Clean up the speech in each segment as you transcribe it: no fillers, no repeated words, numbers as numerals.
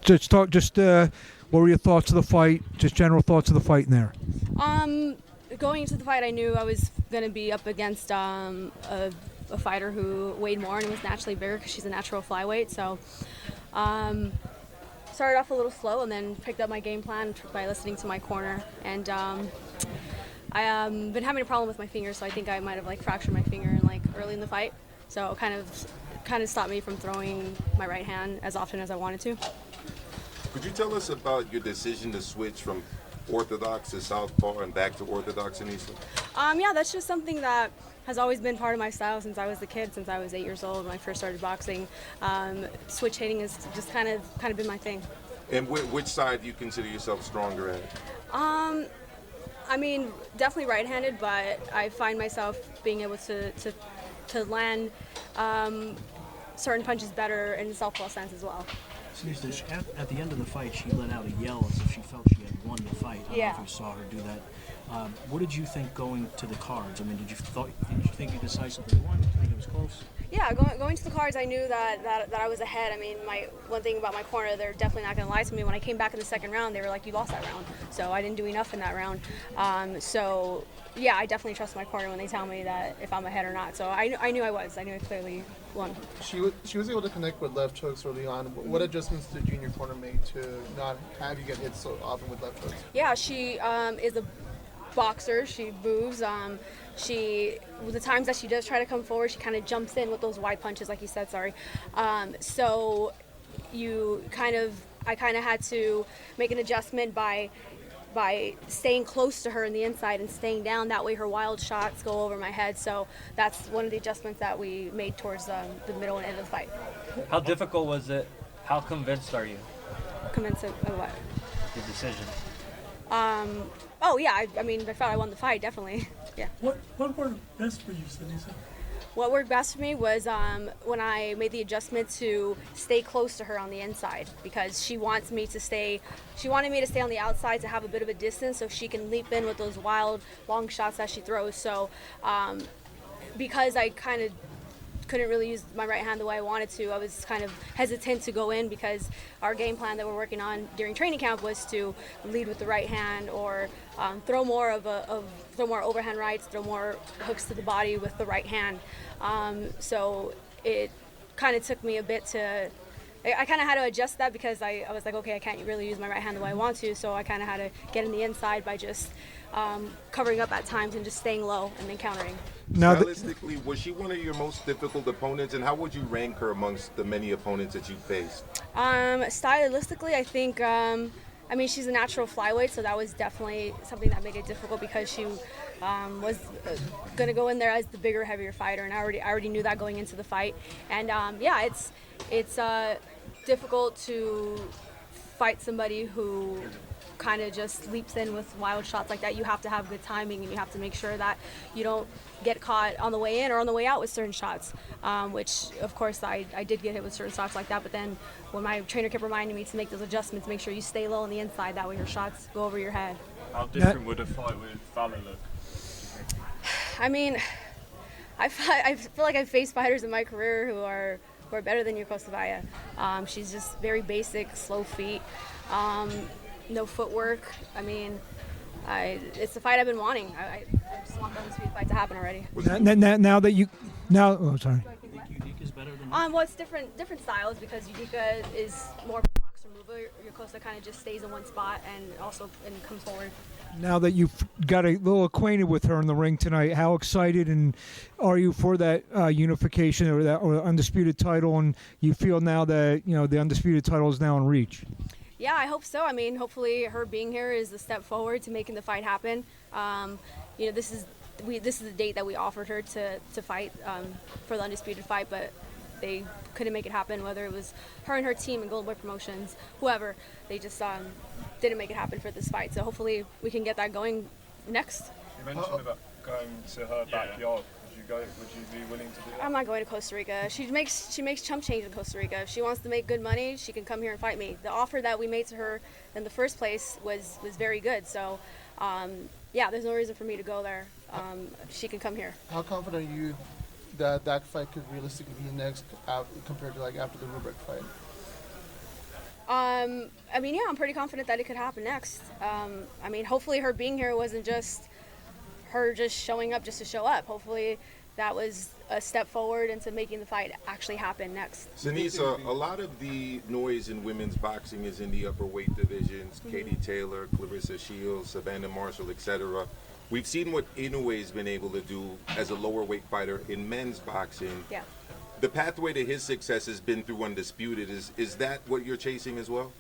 What were your thoughts of the fight? Just general thoughts of the fight in there. Going into the fight, I knew I was going to be up against a fighter who weighed more and was naturally bigger because she's a natural flyweight. So started off a little slow and then picked up my game plan by listening to my corner. And I been having a problem with my finger, so I think I might have fractured my finger early in the fight. So it kind of stopped me from throwing my right hand as often as I wanted to. Could you tell us about your decision to switch from orthodox to southpaw and back to orthodox, Seniesa? Yeah, that's just something that has always been part of my style since I was a kid, since I was 8 years old when I first started boxing. Switch hitting has just kind of been my thing. And which side do you consider yourself stronger at? I mean, definitely right-handed, but I find myself being able to land certain punches better in the southpaw stance as well. At the end of the fight, she let out a yell as if she felt she had won the fight. I don't know if you saw her do that. What did you think going to the cards? I mean, did you think you decisively won? Did you think it was close? Yeah, going to the cards, I knew that I was ahead. I mean, one thing about my corner, they're definitely not going to lie to me. When I came back in the second round, they were like, "You lost that round." So I didn't do enough in that round. So yeah, I definitely trust my corner when they tell me that if I'm ahead or not. So I knew I was. I knew I clearly won. She was able to connect with left hooks early on. What adjustments did junior corner make to not have you get hit so often with left hooks? Yeah, she is a boxer. She moves. The times that she does try to come forward, she kind of jumps in with those wide punches, like you said. Sorry. So I kind of had to make an adjustment by staying close to her in the inside and staying down. That way her wild shots go over my head. So that's one of the adjustments that we made towards the middle and end of the fight. How difficult was it? How convinced are you? Convinced of what? The decision. Oh yeah, I mean, I felt I won the fight, definitely. Yeah. What worked best for you, Seniesa? What worked best for me was when I made the adjustment to stay close to her on the inside, because she wanted me to stay on the outside to have a bit of a distance so she can leap in with those wild long shots that she throws. So because I kind of couldn't really use my right hand the way I wanted to, I was kind of hesitant to go in, because our game plan that we're working on during training camp was to lead with the right hand or throw more overhand rights, throw more hooks to the body with the right hand. So it kind of took me a bit I kind of had to adjust that, because I was like, okay, I can't really use my right hand the way I want to, so I kind of had to get in the inside by just covering up at times and just staying low and then countering. Stylistically, was she one of your most difficult opponents, and how would you rank her amongst the many opponents that you faced? Stylistically, I think, I mean, she's a natural flyweight, so that was definitely something that made it difficult, because she was going to go in there as the bigger, heavier fighter, and I already knew that going into the fight. And yeah, it's difficult to fight somebody who kind of just leaps in with wild shots like that. You have to have good timing, and you have to make sure that you don't get caught on the way in or on the way out with certain shots, which of course I did get hit with certain shots like that. But then when my trainer kept reminding me to make those adjustments, make sure you stay low on the inside, that way your shots go over your head. How different would a fight with Fallon look? I mean, I feel like I've faced fighters in my career who are better than Yukoslavia. She's just very basic, slow feet, no footwork. I mean, it's the fight I've been wanting. I just want the fight to happen already. Oh, sorry. Do you think Yudica's better than you? Well, it's different styles, because Yudica is more of a boxer mover. Yokosa kind of just stays in one spot and comes forward. Now that you've got a little acquainted with her in the ring tonight, how excited and are you for that unification or undisputed title? And you feel now that the undisputed title is now in reach? Yeah, I hope so. I mean, hopefully her being here is a step forward to making the fight happen. This is the date that we offered her to fight for the undisputed fight, but they couldn't make it happen, whether it was her and her team and Golden Boy Promotions, whoever. They just didn't make it happen for this fight. So hopefully we can get that going next. You mentioned about going to her backyard. Would you be willing to do that? I'm not going to Costa Rica. She makes chump change in Costa Rica. If she wants to make good money, she can come here and fight me. The offer that we made to her in the first place was very good. So yeah, there's no reason for me to go there. She can come here. How confident are you that fight could realistically be next compared to after the Rubric fight? I mean, yeah, I'm pretty confident that it could happen next. I mean, hopefully her being here wasn't just her just showing up just to show up. Hopefully that was a step forward into making the fight actually happen next. Seniesa, a lot of the noise in women's boxing is in the upper weight divisions. Katie Taylor, Clarissa Shields, Savannah Marshall, etc. We've seen what Inoue's been able to do as a lower weight fighter in men's boxing. Yeah. The pathway to his success has been through Undisputed. Is that what you're chasing as well?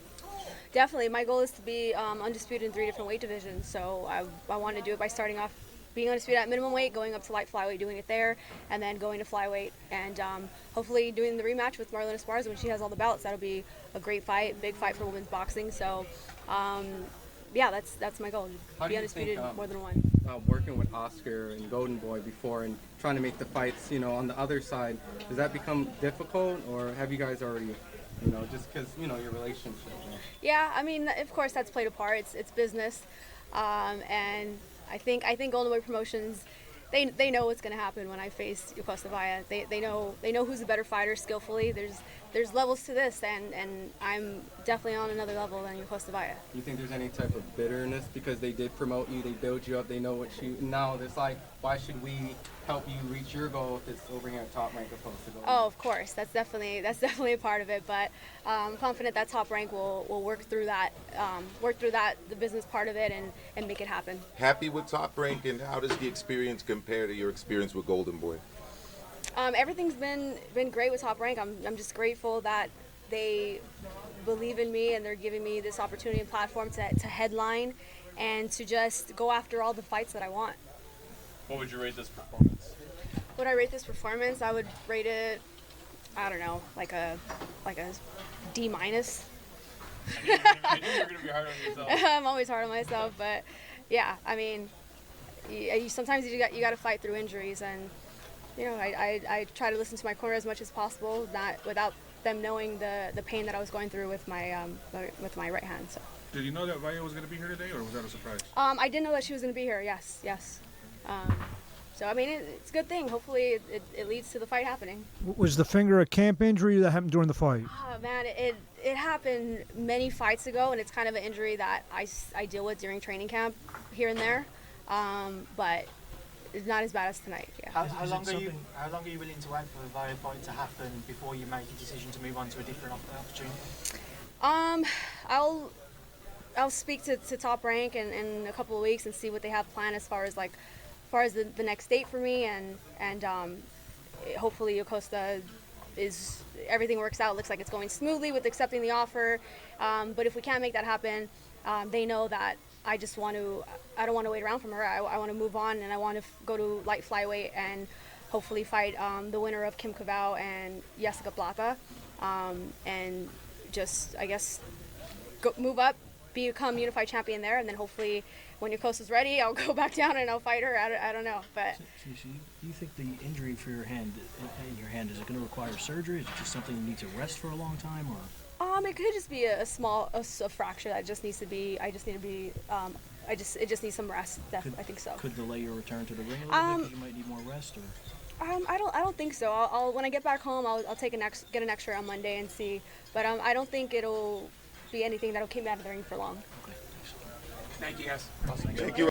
Definitely. My goal is to be undisputed in 3 different weight divisions. So I want to do it by starting off being undisputed at minimum weight, going up to light flyweight, doing it there, and then going to flyweight, and hopefully doing the rematch with Marlena Esparza when she has all the belts. That'll be a great fight, big fight for women's boxing. So, yeah, that's my goal. How Be do you undisputed think, more than one. Working with Oscar and Golden Boy before and trying to make the fights, on the other side, does that become difficult, or have you guys already, just because, your relationship? Yeah, I mean, of course that's played a part. It's business, and I think Golden Boy Promotions, they know what's going to happen when I face Yokosta Valle. They know who's a better fighter skillfully. There's levels to this, and I'm definitely on another level than Yokosta Valle. Do you think there's any type of bitterness because they did promote you, they build you up, they know what you, now it's like, why should we help you reach your goal if it's over here at Top Rank opposed to Golden? Oh, of course, that's definitely a part of it. But I'm confident that Top Rank will work through that, the business part of it, and make it happen. Happy with Top Rank, and how does the experience compare to your experience with Golden Boy? Everything's been great with Top Rank. I'm just grateful that they believe in me and they're giving me this opportunity and platform to headline and to just go after all the fights that I want. What would you rate this performance? Would I rate this performance? I would rate it, I don't know, like a D-. I knew you were going to be hard on yourself. I'm always hard on myself, but yeah, I mean, sometimes you got to fight through injuries, and I try to listen to my corner as much as possible, not without them knowing the pain that I was going through with my right hand. So. Did you know that Valle was going to be here today, or was that a surprise? I didn't know that she was going to be here. Yes. So I mean, it's a good thing. Hopefully, it leads to the fight happening. Was the finger a camp injury that happened during the fight? Oh man, it happened many fights ago, and it's kind of an injury that I deal with during training camp here and there, but it's not as bad as tonight. Yeah. How long are you willing to wait for the Valle fight to happen before you make a decision to move on to a different opportunity? I'll speak to Top Rank in a couple of weeks and see what they have planned as far as the next date for me, and hopefully Yokosta everything works out. It looks like it's going smoothly with accepting the offer, but if we can't make that happen, they know that I don't want to wait around from her. I want to move on, and I want to go to light flyweight and hopefully fight the winner of Kim Cabal and Jessica Plata, and just, I guess, move up, become unified champion there, and then hopefully when Yokosta's ready, I'll go back down and I'll fight her. I don't know, but. So do you think the injury for your hand, is it going to require surgery? Is it just something you need to rest for a long time, or? It could just be a small fracture that just needs to be. It just needs some rest. I think so. Could delay your return to the ring a little bit because you might need more rest, or? I don't think so. I'll when I get back home, I'll get an X-ray on Monday and see. But I don't think it'll be anything that'll keep me out of the ring for long. Okay, thanks. Thank you, guys. Thank you.